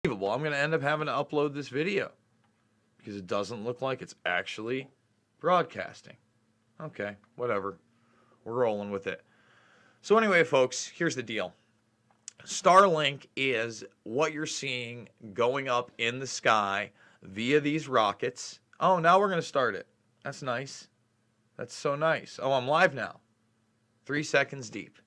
I'm going to end up having to upload this video because it doesn't look like it's actually broadcasting. Okay, whatever. We're rolling with it. So anyway, folks, here's the deal. Starlink is what you're seeing going up in the sky via these rockets. Oh, now we're going to start it. That's nice. That's so nice. Oh, I'm live now. 3 seconds deep.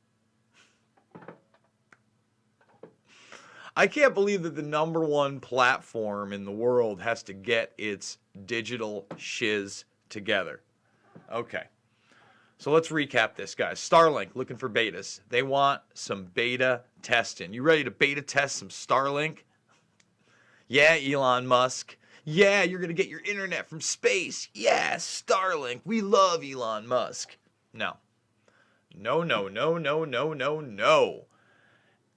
I can't believe that the #1 platform in the world has to get its digital shiz together. Okay. So let's recap this, guys. Starlink, looking for betas. They want some beta testing. You ready to beta test some Starlink? Yeah, Elon Musk. Yeah, you're going to get your internet from space. Yeah, Starlink. We love Elon Musk. No. No, no, no, no, no, no, no.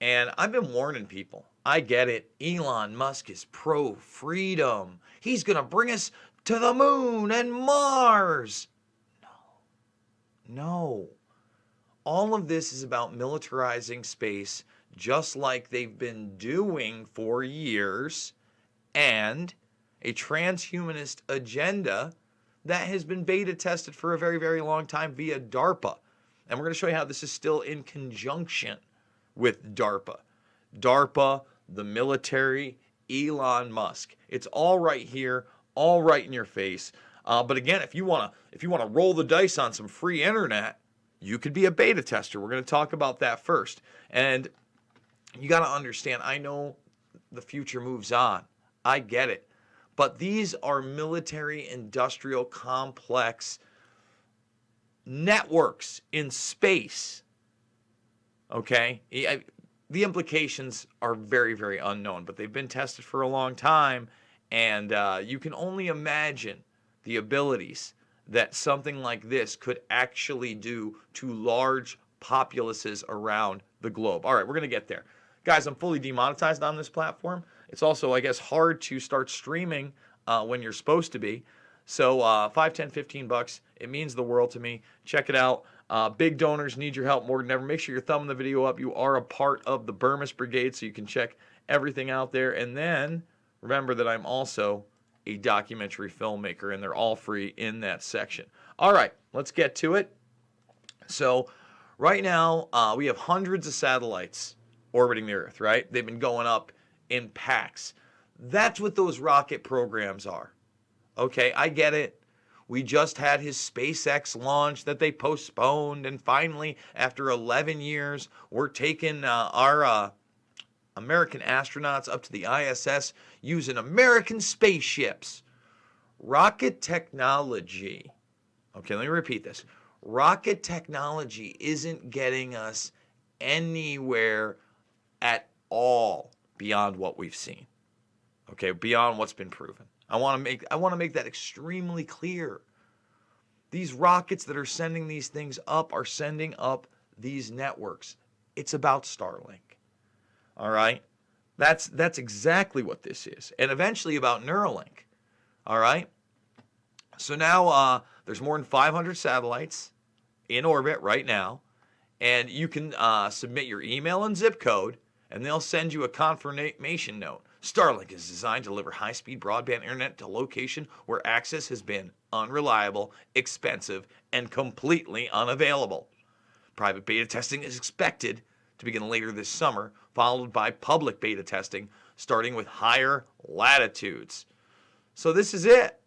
And I've been warning people. I get it. Elon Musk is pro-freedom. He's going to bring us to the moon and Mars. No. All of this is about militarizing space just like they've been doing for years, and a transhumanist agenda that has been beta tested for a very, very long time via DARPA. And we're going to show you how this is still in conjunction with DARPA. DARPA, the military, Elon Musk. It's all right here, all right in your face. But again, if you want to roll the dice on some free internet, you could be a beta tester. We're going to talk about that first. And you got to understand, I know the future moves on. I get it. But these are military industrial complex networks in space. Okay? The implications are very, very unknown, but they've been tested for a long time, and you can only imagine the abilities that something like this could actually do to large populaces around the globe. All right, we're going to get there. Guys, I'm fully demonetized on this platform. It's also, I guess, hard to start streaming when you're supposed to be. So $5, $10, $15, it means the world to me. Check it out. Big donors need your help more than ever. Make sure you're thumbing the video up. You are a part of the Burmese Brigade, so you can check everything out there. And then remember that I'm also a documentary filmmaker, and they're all free in that section. All right, let's get to it. So right now, we have hundreds of satellites orbiting the Earth, right? They've been going up in packs. That's what those rocket programs are. Okay, I get it. We just had his SpaceX launch that they postponed, and finally, after 11 years, we're taking our American astronauts up to the ISS using American spaceships. Rocket technology, okay, let me repeat this. Rocket technology isn't getting us anywhere at all beyond what we've seen. Okay, beyond what's been proven. I want to make that extremely clear. These rockets that are sending these things up are sending up these networks. It's about Starlink. All right? That's exactly what this is. And eventually about Neuralink. All right? So now there's more than 500 satellites in orbit right now. And you can submit your email and zip code, and they'll send you a confirmation note. Starlink is designed to deliver high-speed broadband internet to a location where access has been unreliable, expensive, and completely unavailable. Private beta testing is expected to begin later this summer, followed by public beta testing starting with higher latitudes. So this is it.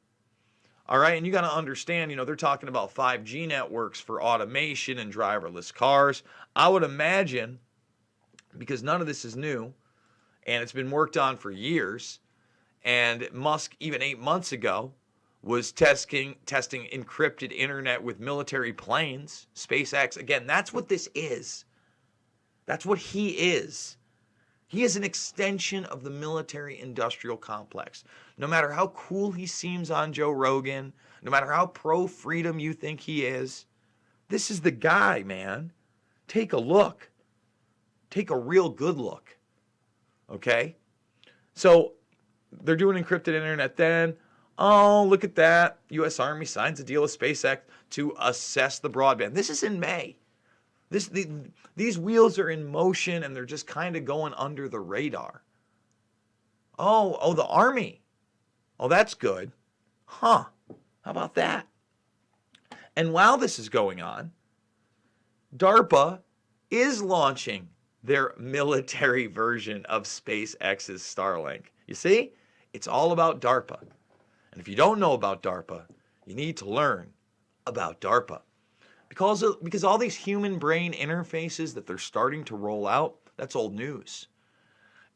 All right, and you got to understand, they're talking about 5G networks for automation and driverless cars. I would imagine, because none of this is new, and it's been worked on for years, and Musk, even 8 months ago, was testing encrypted internet with military planes, SpaceX. Again, that's what this is. That's what he is. He is an extension of the military-industrial complex. No matter how cool he seems on Joe Rogan, no matter how pro-freedom you think he is, this is the guy, man. Take a look. Take a real good look. Okay? So they're doing encrypted internet then. Oh, look at that. U.S. Army signs a deal with SpaceX to assess the broadband. This is in May. These wheels are in motion, and they're just kind of going under the radar. Oh, the Army. Oh, that's good. Huh. How about that? And while this is going on, DARPA is launching their military version of SpaceX's Starlink. You see? It's all about DARPA. And if you don't know about DARPA, you need to learn about DARPA. Because all these human brain interfaces that they're starting to roll out, that's old news.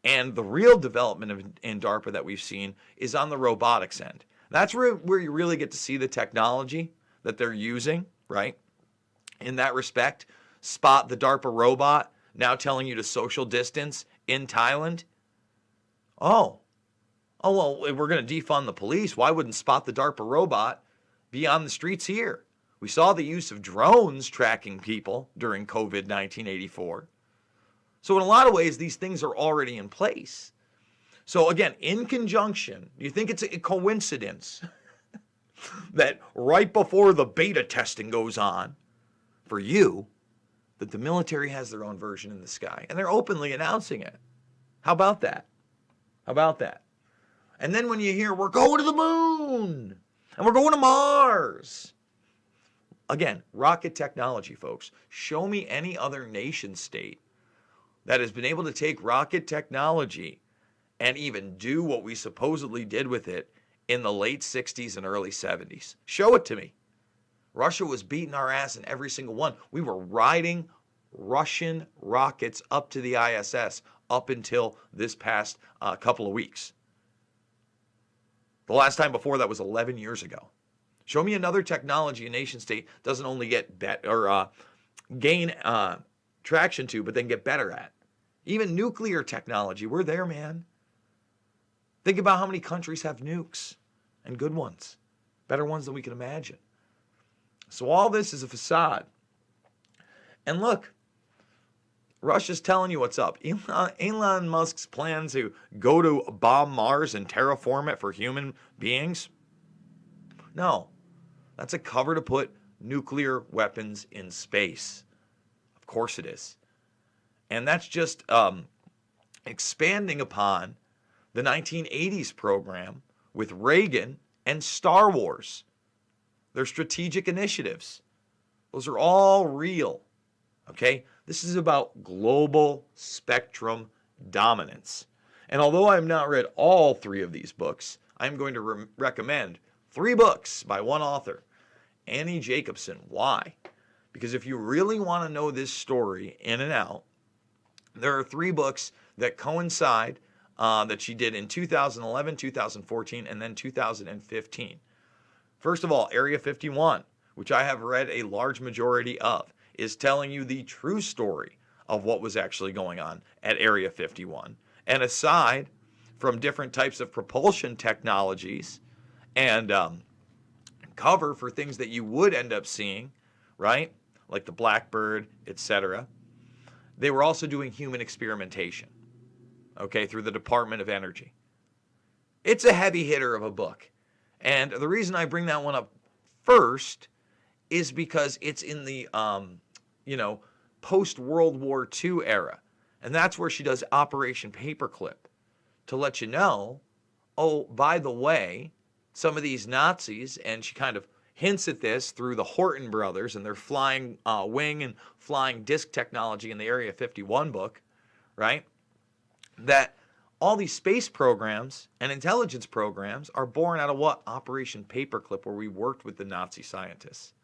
And the real development in DARPA that we've seen is on the robotics end. That's where you really get to see the technology that they're using, right? In that respect, Spot, the DARPA robot, now telling you to social distance in Thailand. Oh, well, we're going to defund the police. Why wouldn't Spot, the DARPA robot, be on the streets here? We saw the use of drones tracking people during COVID-19 84. So in a lot of ways, these things are already in place. So again, in conjunction, do you think it's a coincidence that right before the beta testing goes on for you, that the military has their own version in the sky and they're openly announcing it? How about that? How about that? And then when you hear we're going to the moon and we're going to Mars. Again, rocket technology, folks. Show me any other nation state that has been able to take rocket technology and even do what we supposedly did with it in the late 60s and early 70s. Show it to me. Russia was beating our ass in every single one. We were riding Russian rockets up to the ISS up until this past couple of weeks. The last time before that was 11 years ago. Show me another technology a nation state doesn't only get gain traction to, but then get better at. Even nuclear technology, we're there, man. Think about how many countries have nukes, and good ones, better ones than we can imagine. So all this is a facade. And look, Russia's telling you what's up. Elon Musk's plan to go to bomb Mars and terraform it for human beings? No, that's a cover to put nuclear weapons in space. Of course it is. And that's just expanding upon the 1980s program with Reagan and Star Wars. They're strategic initiatives. Those are all real. Okay? This is about global spectrum dominance. And although I have not read all three of these books, I'm going to recommend 3 books by one author, Annie Jacobsen. Why? Because if you really want to know this story in and out, there are 3 books that coincide that she did in 2011, 2014, and then 2015. First of all, Area 51, which I have read a large majority of, is telling you the true story of what was actually going on at Area 51. And aside from different types of propulsion technologies and cover for things that you would end up seeing, right? Like the Blackbird, etc. They were also doing human experimentation, okay, through the Department of Energy. It's a heavy hitter of a book. And the reason I bring that one up first is because it's in the, post-World War II era. And that's where she does Operation Paperclip to let you know, oh, by the way, some of these Nazis, and she kind of hints at this through the Horton brothers and their flying wing and flying disc technology in the Area 51 book, right? That all these space programs and intelligence programs are born out of what? Operation Paperclip, where we worked with the Nazi scientists.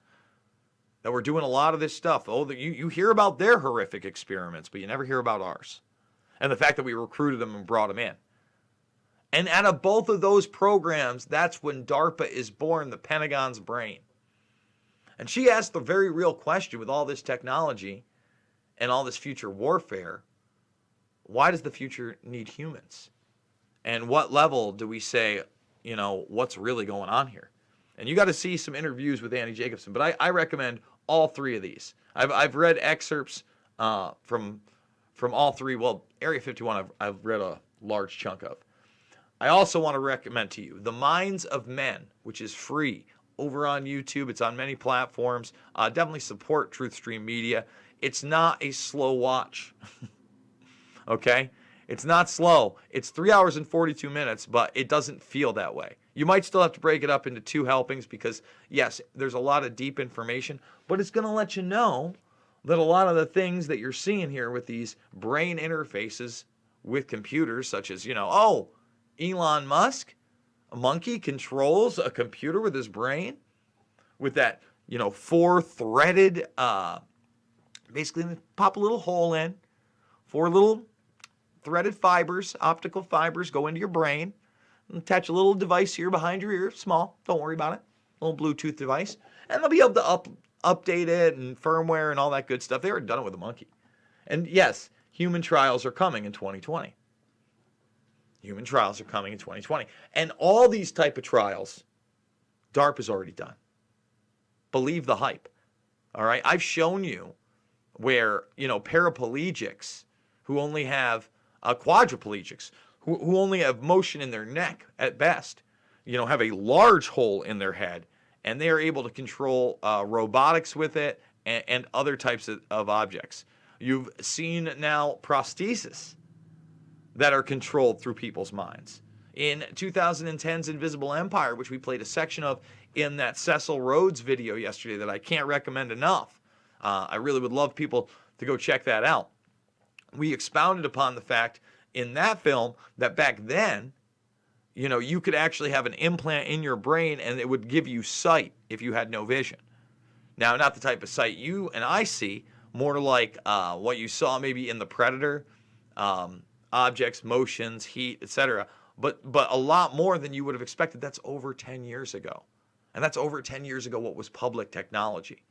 That we're doing a lot of this stuff. Oh, you hear about their horrific experiments, but you never hear about ours. And the fact that we recruited them and brought them in. And out of both of those programs, that's when DARPA is born, the Pentagon's brain. And she asked the very real question with all this technology and all this future warfare, why does the future need humans? And what level do we say, what's really going on here? And you got to see some interviews with Annie Jacobsen, but I recommend all 3 of these. I've read excerpts from all 3. Well, Area 51 I've read a large chunk of. I also want to recommend to you The Minds of Men, which is free over on YouTube. It's on many platforms. Definitely support Truth Stream Media. It's not a slow watch. Okay? It's not slow. It's 3 hours and 42 minutes, but it doesn't feel that way. You might still have to break it up into 2 helpings because, yes, there's a lot of deep information, but it's going to let you know that a lot of the things that you're seeing here with these brain interfaces with computers, such as, Elon Musk, a monkey controls a computer with his brain with that, 4-threaded, basically pop a little hole in, 4 little threaded fibers, optical fibers go into your brain, attach a little device here behind your ear, small, don't worry about it, a little Bluetooth device, and they'll be able to update it and firmware and all that good stuff. They already done it with a monkey. And yes, human trials are coming in 2020. Human trials are coming in 2020. And all these type of trials, DARPA's already done. Believe the hype. All right? I've shown you where, paraplegics who only have quadriplegics, who only have motion in their neck at best, have a large hole in their head, and they are able to control robotics with it and other types of objects. You've seen now prosthesis that are controlled through people's minds. In 2010's Invisible Empire, which we played a section of in that Cecil Rhodes video yesterday that I can't recommend enough, I really would love people to go check that out. We expounded upon the fact in that film that back then, you could actually have an implant in your brain and it would give you sight if you had no vision. Now, not the type of sight you and I see, more like what you saw maybe in The Predator, objects, motions, heat, etc. But a lot more than you would have expected. That's over 10 years ago. And that's over 10 years ago what was public technology.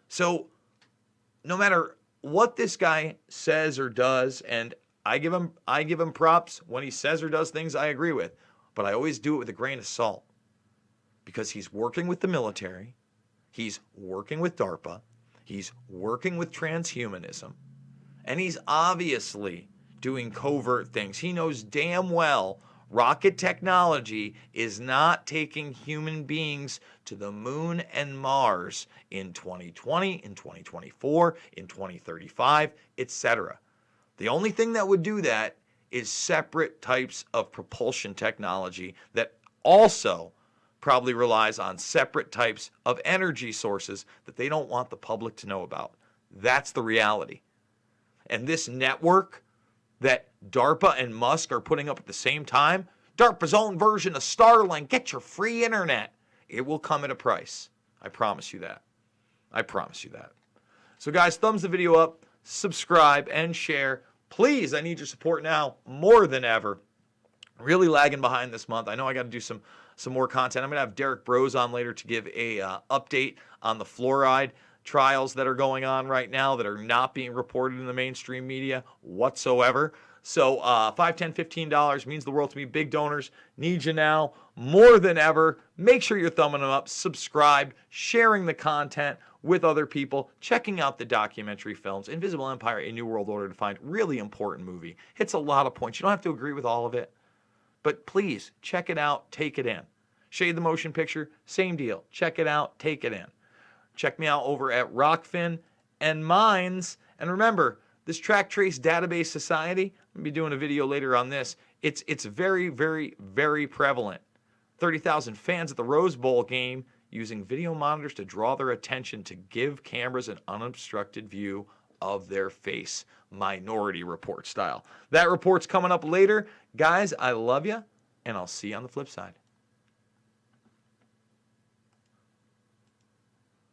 So no matter what this guy says or does, and I give him props when he says or does things I agree with, but I always do it with a grain of salt because he's working with the military, he's working with DARPA, he's working with transhumanism, and he's obviously doing covert things. He knows damn well rocket technology is not taking human beings to the moon and Mars in 2020, in 2024, in 2035, etc. The only thing that would do that is separate types of propulsion technology that also probably relies on separate types of energy sources that they don't want the public to know about. That's the reality. And this network that DARPA and Musk are putting up at the same time, DARPA's own version of Starlink, get your free internet. It will come at a price. I promise you that. I promise you that. So guys, thumbs the video up, subscribe, and share. Please, I need your support now more than ever. Really lagging behind this month. I know I got to do some more content. I'm going to have Derek Bros on later to give a update on the fluoride trials that are going on right now that are not being reported in the mainstream media whatsoever. So $5, $10, $15 means the world to me. Big donors need you now more than ever. Make sure you're thumbing them up, subscribe, sharing the content with other people, checking out the documentary films. Invisible Empire, A New World Order Defined, really important movie. Hits a lot of points. You don't have to agree with all of it, but please check it out, take it in. Shade the Motion Picture, same deal. Check it out, take it in. Check me out over at Rockfin and Mines. And remember, this Track Trace Database Society, I'm going to be doing a video later on this. It's very, very, very prevalent. 30,000 fans at the Rose Bowl game using video monitors to draw their attention to give cameras an unobstructed view of their face. Minority Report style. That report's coming up later. Guys, I love you, and I'll see you on the flip side.